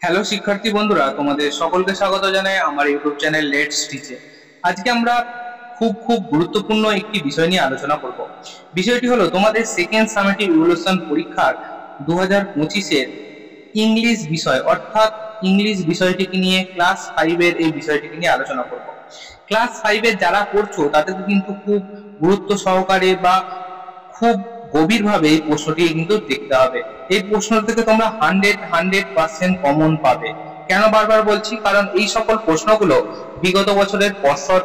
Hello শিক্ষার্থী বন্ধুরা, তোমাদের সকলকে স্বাগত জানাই আমার ইউটিউব চ্যানেল লেটস টিচে। আজকে আমরা খুব গুরুত্বপূর্ণ একটি বিষয় নিয়ে আলোচনা করব। বিষয়টি হলো তোমাদের সেকেন্ড সামেটিভ ইভ্যালুয়েশন পরীক্ষার 2025-এর ইংলিশ বিষয়, অর্থাৎ ইংলিশ বিষয়টিকে নিয়ে ক্লাস 5-এর এই বিষয়টিকে নিয়ে আলোচনা করব। ক্লাস 5-এর যারা পড়ছো তাদেরকে কিন্তু খুব গুরুত্ব সহকারে বা খুব গভীরভাবে এই প্রশ্নটি কিন্তু দেখতে হবে। এই প্রশ্ন থেকে তোমরা 100% কমন পাবে। কেন বারবার বলছি? কারণ এই সকল প্রশ্নগুলো বিগত বছরের পর্ষদ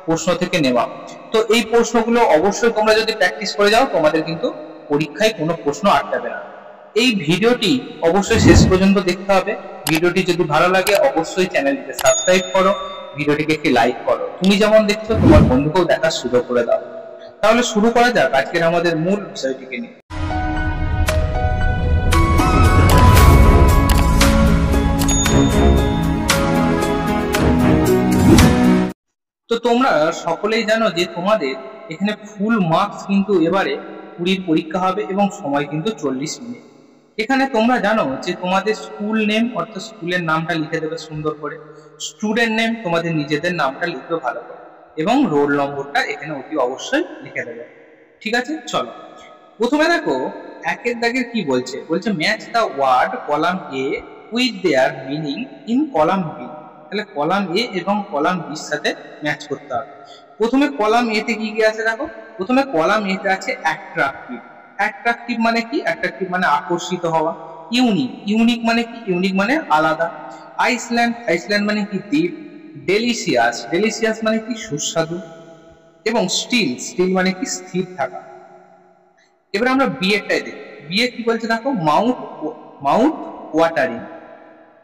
প্রশ্ন থেকে নেওয়া। তো এই প্রশ্নগুলো অবশ্যই তোমরা যদি প্র্যাকটিস করে যাও, তোমাদের কিন্তু পরীক্ষায় কোনো প্রশ্ন আটকাবে না। এই ভিডিওটি অবশ্যই শেষ পর্যন্ত দেখতে হবে। ভিডিওটি যদি ভালো লাগে অবশ্যই চ্যানেলটিকে সাবস্ক্রাইব করো, ভিডিওটিকে একটি লাইক করো। তুমি যেমন দেখছো তোমার বন্ধুকেও দেখার সুযোগ করে দাও। তাহলে শুরু করা যাক আজকের আমাদের মূল বিষয়টিকে নিয়ে। তো তোমরা সকলেই জানো যে তোমাদের এখানে ফুল মার্কস কিন্তু এবারে 20 পরীক্ষা হবে এবং সময় কিন্তু 40 মিনিট। এখানে তোমরা জানো যে তোমাদের স্কুল নেম অর্থাৎ স্কুলের নামটা লিখে দেবে সুন্দর করে, স্টুডেন্ট নেম তোমাদের নিজেদের নামটা লিখবে ভালো করে, এবং রোল নম্বরটা এখানে অতি অবশ্যই লিখে দেবে। ঠিক আছে, চলো প্রথমে দেখো একের দাগের কি বলছে। বলছে match the word column A with their meaning in column B. তাহলে কলাম এ এবং কলাম বির সাথে ম্যাচ করতে হবে। প্রথমে কলাম এ তে কি কি আছে দেখো। প্রথমে কলাম এ তে আছে অ্যাট্রাকটিভ। অ্যাট্রাকটিভ মানে কি? অ্যাট্রাকটিভ মানে আকর্ষিত হওয়া। ইউনিক, ইউনিক মানে কি? ইউনিক মানে আলাদা। আইসল্যান্ড, আইসল্যান্ড মানে কি? দ্বীপ। ডেলিশিয়াস, ডেলিশিয়াস মানে কি? সুস্বাদু। এবং স্টিল, স্টিল মানে কি? স্থির থাকা। এবার আমরা বিয়েটাই দেখি। বিয়ে কি বলছে দেখো, মাউথ, মাউথ ওয়াটারিং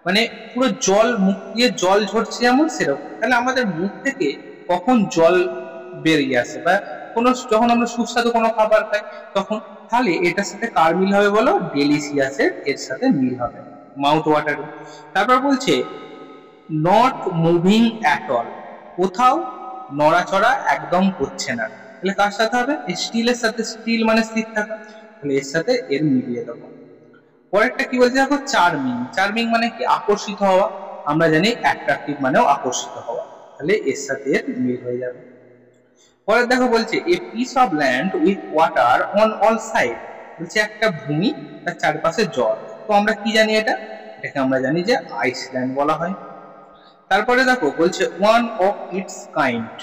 মানে পুরো জল, মুখ দিয়ে জল ঝরছে যেমন সেরকম। তাহলে আমাদের মুখ থেকে কখন জল বেরিয়ে আসে, বা কোনো যখন আমরা সুস্বাদু কোনো খাবার খাই তখন। তাহলে এটার সাথে কার মিল হবে বলো? ডেলিশিয়াসের এর সাথে মিল হবে, মাউথ ওয়াটারিং। তারপর বলছে নট মুভিং অ্যাট অল, কোথাও নড়াচড়া একদম করছে না। তাহলে কার সাথে হবে? স্টিলের সাথে। স্টিল মানে স্থির থাকা, তাহলে এর সাথে এর মিলিয়ে দেবো। পরেরটা কি বলছে দেখো, চার্মিং। চার্মিং মানে কি? আকর্ষিত হওয়া। আমরা জানি অ্যাট্রাকটিভ মানেও আকর্ষিত হওয়া, তাহলে এর সাথে এর মিল হয়ে যাবে। পরের দেখো বলছে a piece of land with water on all side. বলছে একটা ভূমি, তার চারপাশে জল। তো আমরা কি জানি এটা? এটাকে আমরা জানি যে আইসল্যান্ড বলা হয়। তারপরে দেখো বলছে ওয়ান অফ ইটস কাইন্ড।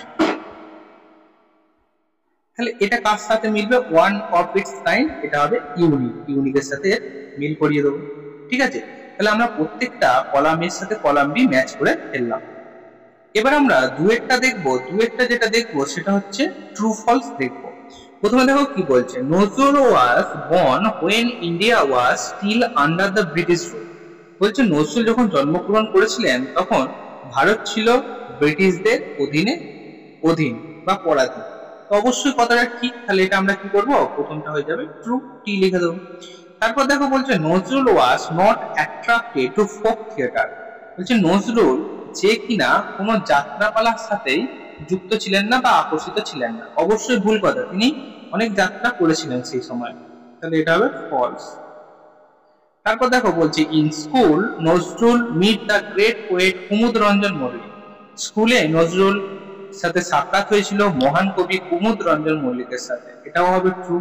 তাহলে এটা কার সাথে মিলবে? ওয়ান অফ ইটস কাইন্ড, এটা হবে ইউনিক। ইউনিকের সাথে মিল করিয়ে দেবো। ঠিক আছে, তাহলে আমরা প্রত্যেকটা কলাম এর সাথে কলাম বি ম্যাচ করে ফেললাম। এবার আমরা দুয়েরটা দেখবো। দুয়েরটা যেটা দেখবো সেটা হচ্ছে ট্রু ফলস দেখবো। প্রথমে দেখো কি বলছে, Nazrul was born when India was still under the British rule. বলছে নজরুল যখন জন্মগ্রহণ করেছিলেন তখন ভারত ছিল ব্রিটিশদের অধীন বা পরাধীন। তো অবশ্যই কথাটা ঠিক। তাহলে এটা আমরা কি করবো? প্রথমটা হয়ে যাবে ট্রু, টি লিখে দেবো। তারপর দেখো বলছে Nazrul was not attracted to folk theatre. বলছে নজরুল যে কিনা কোনো যাত্রাপালার সাথেই যুক্ত ছিলেন না বা আকর্ষিত ছিলেন না। অবশ্যই ভুল কথা, তিনি অনেক যাত্রা করেছিলেন সেই সময়, তাহলে এটা হবে ফলস। তারপর দেখো বলছে in school Nazrul meet the great poet Kumud Ranjan Mallick. স্কুলে নজরুল সাথে সাক্ষাৎ হয়েছিল মহান কবি কুমুদ রঞ্জন মল্লিকের সাথে, এটাও হবে ট্রু।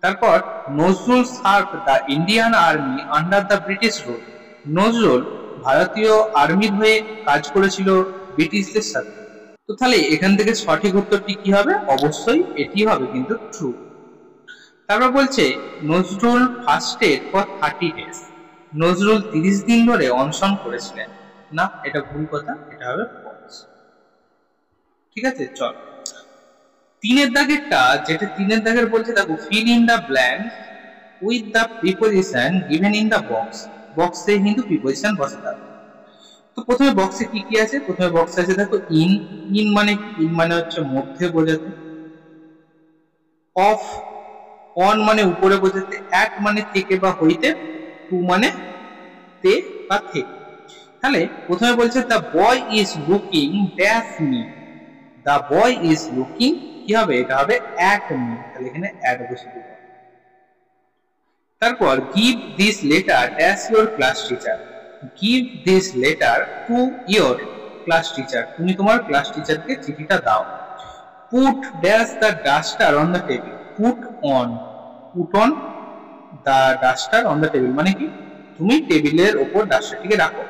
তারপর Nazrul serve the Indian army under the British rule. Nazrul ভারতীয় আর্মির হয়ে কাজ করেছিল ব্রিটিশদের সাথে। তো তাহলে এখান থেকে সঠিক উত্তরটি কি হবে? অবশ্যই এটি হবে কিন্তু ট্রু। তারপর বলছে নজরুল ফাস্টেড ফর 30 days। নজরুল 30 দিন ধরে অনশন করেছিলেন না, এটা ভুল কথা, এটা হবে ফলস। ঠিক আছে, চল তিনের দাগেরটা, যেটা তিনের দাগের বলছে দেখো fill in the blank with the preposition given in the box. বক্সে কিন্তু প্রিপোজিশন বসাতে হবে। তো প্রথমে বক্সে কি কি আছে? প্রথমে বক্সে আছে দেখো ইন। ইন মানে কি? ইন মানে হচ্ছে মধ্যে বোঝাতে। অফ, অন মানে উপরে বোঝাতে। অ্যাট মানে থেকে বা হইতে। টু মানে তে বা থেকে। তাহলে প্রথমে বলছে the boy is looking dash me. The boy is looking কি হবে? এটা হবে অ্যাট মি, তাহলে এখানে অ্যাট বসে দিব। তারপর give this letter dash your class teacher. Give this letter to your class teacher, তুমি তোমার ক্লাস টিচারকে চিঠিটা দাও। Put dash the duster on the table, put on the duster on the table মানে কি, তুমি টেবিলের ওপর ডাস্টারটিকে রাখো।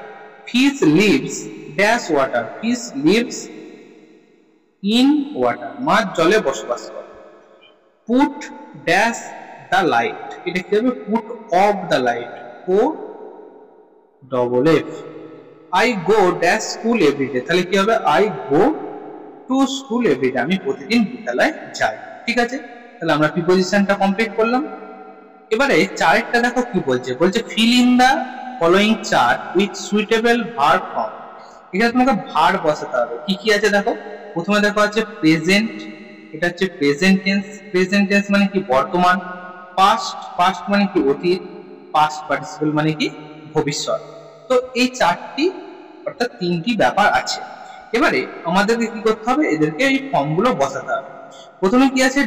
Fish lives dash water, fish lives in water, মাছ জলে বসবাস করে। পুট ড্যাশ দ্য লাইট, এটা কি হবে, put off the light, O double F. I go dash school everyday, তাহলে কি হবে, I go to school everyday, আমি প্রতিদিন বিদ্যালয়ে যাই। ঠিক আছে, তাহলে আমরা প্রিপোজিশনটা কমপ্লিট করলাম। এবারে চার্টটা দেখো কি বলছে, বলছে fill in the following chart with suitable verb form. এখানে তোমাকে ভার্ব বসাতে হবে। কি কি আছে দেখো, প্রথমে দেখো আছে প্রেজেন্ট, এটা হচ্ছে প্রেজেন্ট টেন্স, প্রেজেন্ট টেন্স মানে কি বর্তমান, পাস্ট, পাস্ট মানে কি অতীত, পাস্ট পার্টিসিপল মানে কি ভবিষ্যৎ। তো এই চারটি অর্থাৎ তিনটি ব্যাপার আছে। এবারে আমাদেরকে কি করতে হবে, এদেরকে এই ফর্মগুলো বসাতে হবে। প্রথমে কি আছে,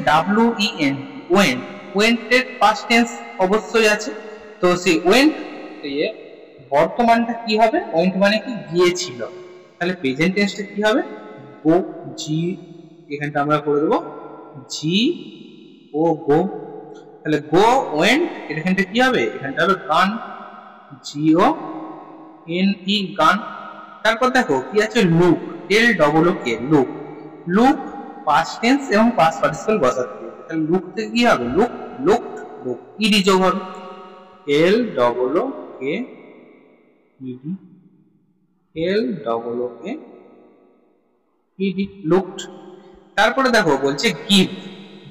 WENT, ওয়েন্ট, ওয়েন্টের পাস্ট টেন্স অবশ্যই আছে। তো সেই ওয়েন্ট বর্তমানটা কি হবে, ওয়েন্ট মানে কি গিয়েছিল, তাহলে প্রেজেন্ট টেন্সটা কি হবে, গো, জি, এখানটা আমরা করে দেবো জি ও গো, তাহলে গো ওয়েন্ট, এখানটা কি হবে, এখানটা হবে গান, GONE গান। তারপর দেখো কি আছে, look, LOOK, look, look past tense এবং পাস্ট পার্টিসিপল বসাতে হবে। তাহলে লুক থেকে কি হবে, লুক, লুকড, লুক, ইডি যোগ হবে, LOOKED, লুকড। তারপরে দেখো বলছে গিভ,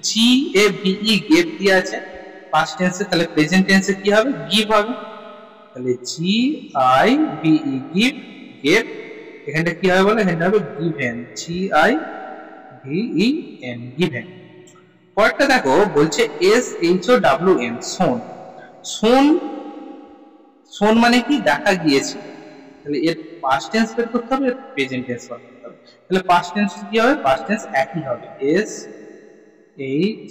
GAVE, গেভ দিয়ে আছে পাস্ট টেন্সে, তাহলে প্রেজেন্ট টেন্সে কি হবে, গিভ হবে, তাহলে GIVE, গিভ, গেভ, এখানটা কি হবে বলে, এখানটা হবে গিভেন, GIVEN, গিভেন। পরেরটা দেখো বলছে SHOWN, শোন, শোন, শোন মানে কি দেখা গিয়েছিল, তাহলে এর পাস্ট টেন্স বের করতে হবে, এর প্রেজেন্ট টেন্স বের করতে হবে। তাহলে পাস্ট টেন্স কি হবে, পাস্ট টেন্স একই হবে,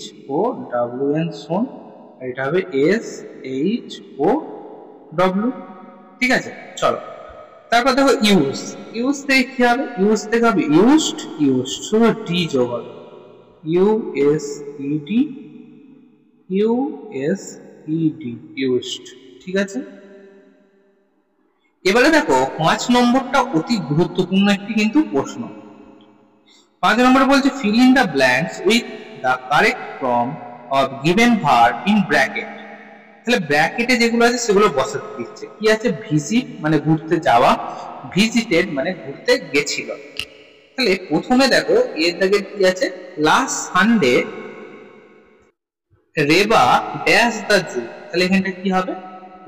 SHOWN, শোন, এটা হবে SHOW। ঠিক আছে, চলো তারপর দেখো ইউজ, ইউজ থেকে কি হবে, ইউজ থেকে হবে ইউজড, ইউজড শুধু ডি যোগ হবে, USED, ইউজড। ঠিক আছে, এবারে দেখো 5 নম্বরটা অতি গুরুত্বপূর্ণ একটি কিন্তু প্রশ্ন। 5 নম্বরে বলছে fill in the blanks with the correct form of given verb in bracket. তাহলে ব্র্যাকেটে যেগুলো আছে সেগুলো বসাতে দিচ্ছে। কি আছে, ভিজিট মানে ঘুরতে যাওয়া, ভিজিটেড মানে ঘুরতে গেছিল। তাহলে প্রথমে দেখো এর দাগে কি আছে, last Sunday Reba dash the zoo, তাহলে এখানটা কি হবে,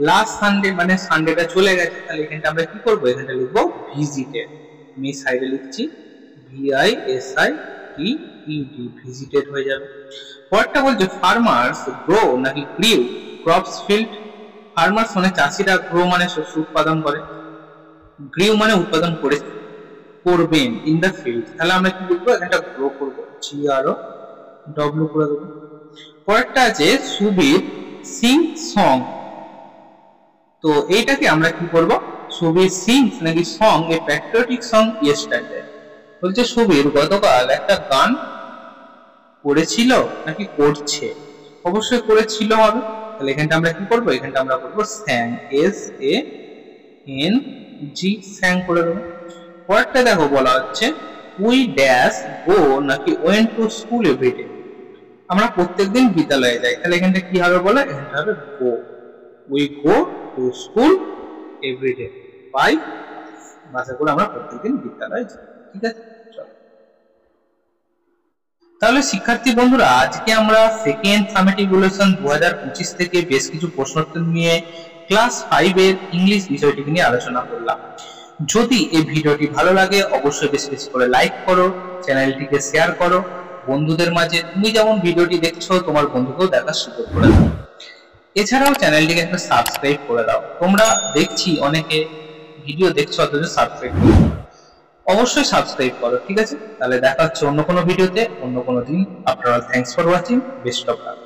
লাস্ট সানডে মানে সানডেটা চলে গেছে, তাহলে এখানটা আমরা কি করবো, এখানটা লিখবো ভিজিটেড, আমি সাইডে লিখছি VISITED, ভিজিটেড হয়ে যাবে। পরেরটা বলছে ফার্মার্স গ্রো নাকি গ্রিউ ক্রপস ফিল্ড, ফার্মার্স মানে চাষিরা, গ্রো মানে শস্য উৎপাদন করে, গ্রিউ মানে উৎপাদন করবেন ইন দ্য ফিল্ড, তাহলে আমরা কি লিখবো, এখানটা গ্রো করবো, GROW করে দেবো। পরেরটা আছে সুবীর সিং সং, তো এইটাকে আমরা কি করব, সুবীর সিংস নাকি সং এ প্যাট্রিয়টিক সং ইয়েস্টারডে, বলছে সুবীর গতকাল একটা গান করেছিল নাকি করছে, অবশ্যই করেছিল হবে, তাহলে এখানটা আমরা কি করব, এখানটা আমরা করব স্যাং, SANG, স্যাং করে দেবো। পরেরটা দেখো বলা হচ্ছে উই ড্যাশ গো নাকি ওয়েন্ট টু স্কুল এভরিডে, আমরা প্রত্যেকদিন বিদ্যালয়ে যাই, তাহলে এখানটা কি হবে বলে, এখানটা হবে go, we go to school everyday, by বাসে করে আমরা প্রত্যেকদিন বিদ্যালয়ে যাই। ঠিক আছে, তাহলে শিক্ষার্থী বন্ধুরা আজকে আমরা সেকেন্ড সামেটিভ ইভ্যালুয়েশন 2025 থেকে বেশ কিছু প্রশ্নোত্তর নিয়ে ক্লাস 5 এর ইংলিশ বিষয়টিকে নিয়ে আলোচনা করলাম। যদি এই ভিডিওটি ভালো লাগে অবশ্যই বেশি বেশি করে লাইক করো, চ্যানেলটিকে শেয়ার করো বন্ধুদের মাঝে, তুমি যেমন ভিডিওটি দেখছো তোমার বন্ধুকেও দেখার সুযোগ করে দাও। এছাড়াও চ্যানেলটিকে একটা সাবস্ক্রাইব করে দাও, তোমরা দেখছি অনেকে ভিডিও দেখছো অথচ সাবস্ক্রাইব করো, অবশ্যই সাবস্ক্রাইব করো। ঠিক আছে, তাহলে দেখা হচ্ছে অন্য কোনো ভিডিওতে অন্য কোনো দিন। আপনারা thanks for watching, best of luck.